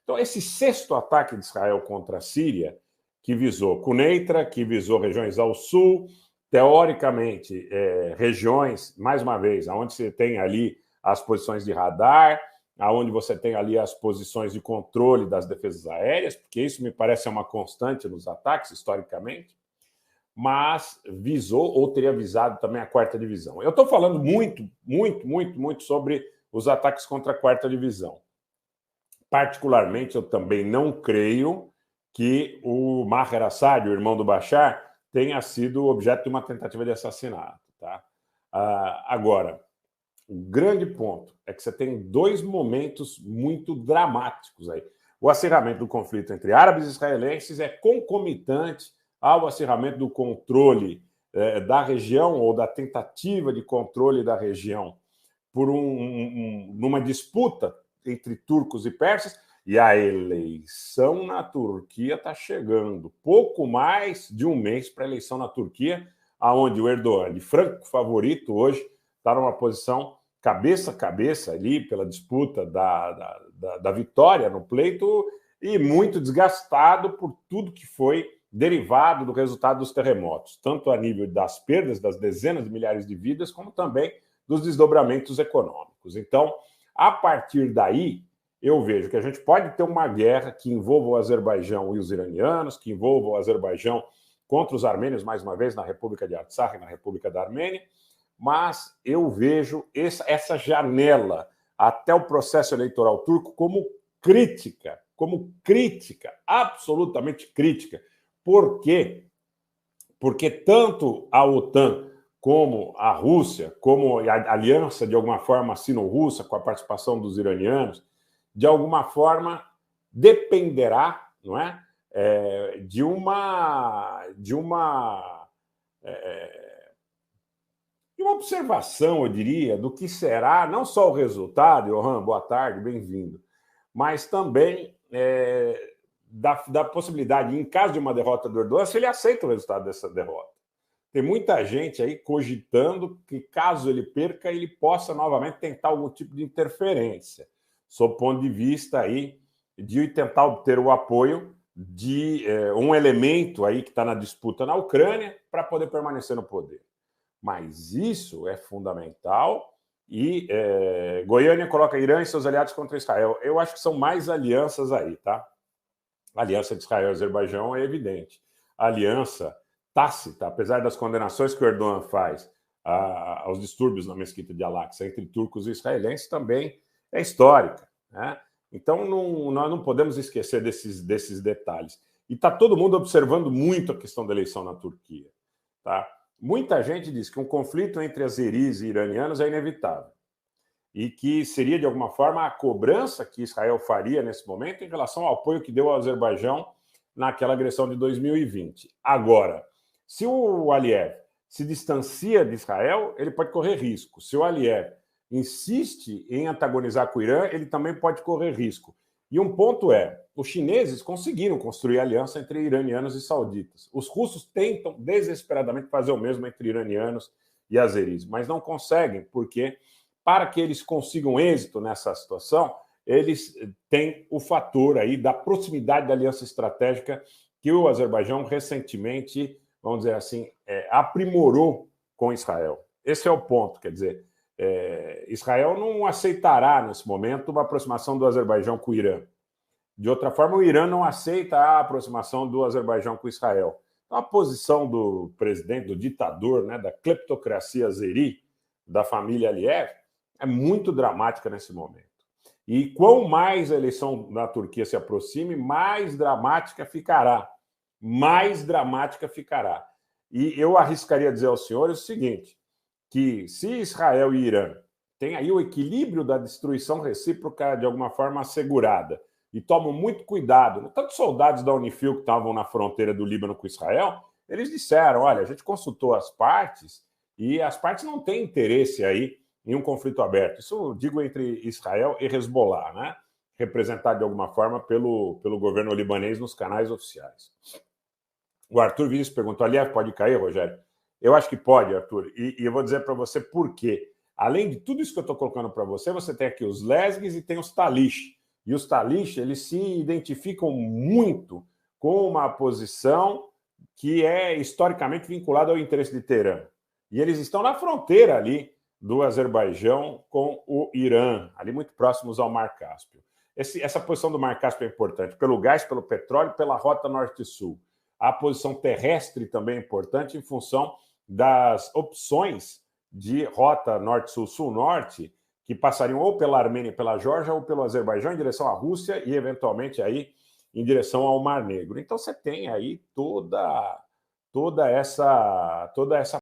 Então, esse sexto ataque de Israel contra a Síria, que visou Quneitra, que visou regiões ao sul, teoricamente, regiões, mais uma vez, onde você tem ali as posições de radar, onde você tem ali as posições de controle das defesas aéreas, porque isso me parece uma constante nos ataques, historicamente, mas visou ou teria visado também a quarta divisão. Eu estou falando muito sobre os ataques contra a quarta divisão. Particularmente, eu também não creio que o Maher Assad, o irmão do Bashar, tenha sido objeto de uma tentativa de assassinato. Tá? Agora, o grande ponto é que você tem dois momentos muito dramáticos aí. O acirramento do conflito entre árabes e israelenses é concomitante ao acirramento do controle da região ou da tentativa de controle da região por numa disputa entre turcos e persas, e a eleição na Turquia está chegando. Pouco mais de um mês para a eleição na Turquia, onde o Erdogan, de franco favorito hoje, está numa posição cabeça a cabeça ali pela disputa da vitória no pleito e muito desgastado por tudo que foi derivado do resultado dos terremotos, tanto a nível das perdas das dezenas de milhares de vidas, como também dos desdobramentos econômicos. Então, a partir daí, eu vejo que a gente pode ter uma guerra que envolva o Azerbaijão e os iranianos, que envolva o Azerbaijão contra os armênios, mais uma vez, na República de Artsakh e na República da Armênia, mas eu vejo essa janela até o processo eleitoral turco como crítica, absolutamente crítica. Por quê? Porque tanto a OTAN como a Rússia, como a aliança, de alguma forma, sino-russa, com a participação dos iranianos, de alguma forma, dependerá, não é? De uma observação, eu diria, do que será não só o resultado, Johan, boa tarde, bem-vindo, mas também da possibilidade, em caso de uma derrota do Erdogan, se ele aceita o resultado dessa derrota. Tem muita gente aí cogitando que, caso ele perca, ele possa novamente tentar algum tipo de interferência, sob o ponto de vista aí de tentar obter o apoio de um elemento aí que está na disputa na Ucrânia para poder permanecer no poder. Mas isso é fundamental e Goiânia coloca Irã e seus aliados contra Israel. Eu acho que são mais alianças aí, tá? A aliança de Israel e Azerbaijão é evidente. A aliança tácita, apesar das condenações que o Erdogan faz aos distúrbios na mesquita de Al-Aqsa entre turcos e israelenses, também é histórica, né? Então, nós não podemos esquecer desses detalhes. E está todo mundo observando muito a questão da eleição na Turquia, tá? Muita gente diz que um conflito entre azeris e iranianos é inevitável e que seria, de alguma forma, a cobrança que Israel faria nesse momento em relação ao apoio que deu ao Azerbaijão naquela agressão de 2020. Agora, se o Aliyev se distancia de Israel, ele pode correr risco. Se o Aliyev insiste em antagonizar com o Irã, ele também pode correr risco. E um ponto os chineses conseguiram construir aliança entre iranianos e sauditas. Os russos tentam desesperadamente fazer o mesmo entre iranianos e azeris, mas não conseguem, porque para que eles consigam êxito nessa situação, eles têm o fator aí da proximidade da aliança estratégica que o Azerbaijão recentemente, vamos dizer assim, aprimorou com Israel. Esse é o ponto, quer dizer, Israel não aceitará, nesse momento, uma aproximação do Azerbaijão com o Irã. De outra forma, o Irã não aceita a aproximação do Azerbaijão com Israel. Então, a posição do presidente, do ditador, né, da cleptocracia azeri, da família Aliyev, é muito dramática nesse momento. E quanto mais a eleição na Turquia se aproxime, mais dramática ficará. Mais dramática ficará. E eu arriscaria dizer aos senhores o seguinte, que se Israel e Irã têm aí o equilíbrio da destruição recíproca de alguma forma assegurada e tomam muito cuidado, tanto soldados da Unifil que estavam na fronteira do Líbano com Israel, eles disseram, olha, a gente consultou as partes e as partes não têm interesse aí em um conflito aberto. Isso digo entre Israel e Hezbollah, né? Representado de alguma forma pelo governo libanês nos canais oficiais. O Arthur Vinícius perguntou, aliás, pode cair, Rogério? Eu acho que pode, Arthur, e eu vou dizer para você por quê. Além de tudo isso que eu estou colocando para você, você tem aqui os lesgues e tem os talish. E os Talish, eles se identificam muito com uma posição que é historicamente vinculada ao interesse de Teherã. E eles estão na fronteira ali do Azerbaijão com o Irã, ali muito próximos ao Mar Cáspio. Essa posição do Mar Cáspio é importante pelo gás, pelo petróleo, pela rota norte-sul. A posição terrestre também é importante em função das opções de rota norte-sul, sul-norte, que passariam ou pela Armênia e pela Geórgia ou pelo Azerbaijão em direção à Rússia e, eventualmente, aí em direção ao Mar Negro. Então, você tem aí toda essa